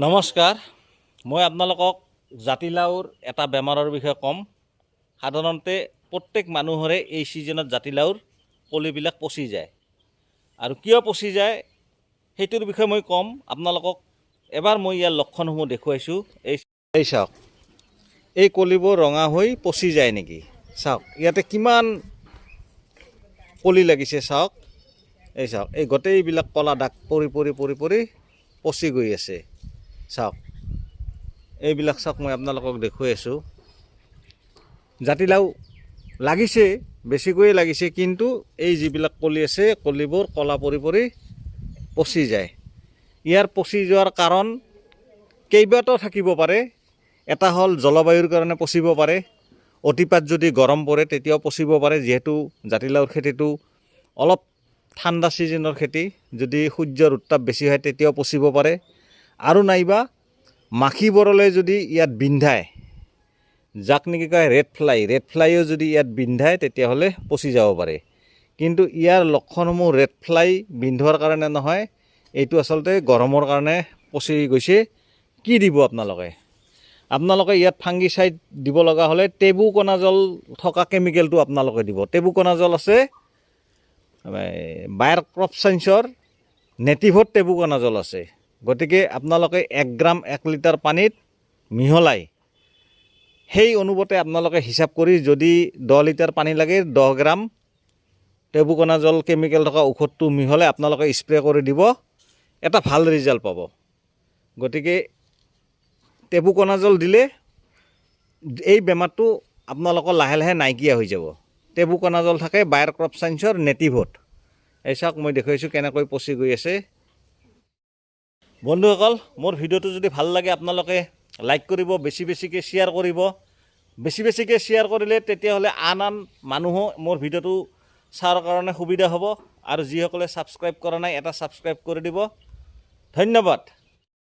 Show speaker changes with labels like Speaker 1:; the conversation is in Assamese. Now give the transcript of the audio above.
Speaker 1: নমস্কাৰ, মই আপোনালোকক জাতিলাওৰ এটা বেমাৰৰ বিষয়ে ক'ম। সাধাৰণতে প্ৰত্যেক মানুহৰে এই ছিজনত জাতিলাওৰ কলিবিলাক পচি যায় আৰু কিয় পচি যায় সেইটোৰ বিষয়ে মই ক'ম আপোনালোকক। এবাৰ মই ইয়াৰ লক্ষণসমূহ দেখুৱাইছোঁ। এই চাওক, এই কলিবোৰ ৰঙা হৈ পচি যায় নেকি? চাওক, ইয়াতে কিমান কলি লাগিছে চাওক। এই চাওক, এই গোটেইবিলাক কলা দাগ পৰি পৰি পৰি পৰি পচি গৈ আছে। চাওক, এইবিলাক চাওক, মই আপোনালোকক দেখুৱাই আছোঁ। জাতিলাও লাগিছে, বেছিকৈয়ে লাগিছে, কিন্তু এই যিবিলাক কলি আছে কলিবোৰ কলা পৰি পৰি পচি যায়। ইয়াৰ পচি যোৱাৰ কাৰণ কেইবাটাও থাকিব পাৰে। এটা হ'ল জলবায়ুৰ কাৰণে পচিব পাৰে। অতিপাত যদি গৰম পৰে তেতিয়াও পচিব পাৰে, যিহেতু জাতিলাওৰ খেতিটো অলপ ঠাণ্ডা ছিজনৰ খেতি। যদি সূৰ্যৰ উত্তাপ বেছি হয় তেতিয়াও পচিব পাৰে। আৰু নাইবা মাখি বৰলে যদি ইয়াত বিন্ধায়, যাক নেকি কয় ৰেড ফ্লাইও যদি ইয়াত বিন্ধায় তেতিয়াহ'লে পচি যাব পাৰে। কিন্তু ইয়াৰ লক্ষণসমূহ ৰেড ফ্লাই বিন্ধোৱাৰ কাৰণে নহয়, এইটো আচলতে গৰমৰ কাৰণে পচি গৈছে। কি দিব আপোনালোকে ইয়াত ফাংগিচাইড দিব লগা হ'লে টেবুকনাজল থকা কেমিকেলটো আপোনালোকে দিব। টেবুকনাজল আছে বায়াৰ ক্ৰপ চায়েন্সৰ, নেটিভত টেবুকনাজল আছে। গতিকে আপোনালোকে 1 গ্ৰাম 1 লিটাৰ পানীত মিহলাই সেই অনুপাতে আপোনালোকে হিচাপ কৰি, যদি 10 লিটাৰ পানী লাগে 10 গ্ৰাম টেবুকনাজল কেমিকেল থকা ঔষধটো মিহলাই আপোনালোকে স্প্ৰে কৰি দিব, এটা ভাল ৰিজাল্ট পাব। গতিকে টেবুকনাজল দিলে এই বেমাৰটো আপোনালোকৰ লাহে লাহে নাইকিয়া হৈ যাব। টেবুকনাজল থাকে বায়াৰ ক্ৰপ চায়েন্সৰ নেটিভত। এই চাওক, মই দেখুৱাইছোঁ কেনেকৈ পচি গৈ আছে। বন্ধুসকল, মোৰ ভিডিঅ'টো যদি ভাল লাগে আপোনালোকে লাইক কৰিব, বেছিকৈ শ্বেয়াৰ কৰিব। বেছিকৈ শ্বেয়াৰ কৰিলে তেতিয়াহ'লে আন মানুহো মোৰ ভিডিঅ'টো চোৱাৰ কাৰণে সুবিধা হ'ব। আৰু যিসকলে ছাবস্ক্ৰাইব কৰা নাই, এটা ছাবস্ক্ৰাইব কৰি দিব। ধন্যবাদ।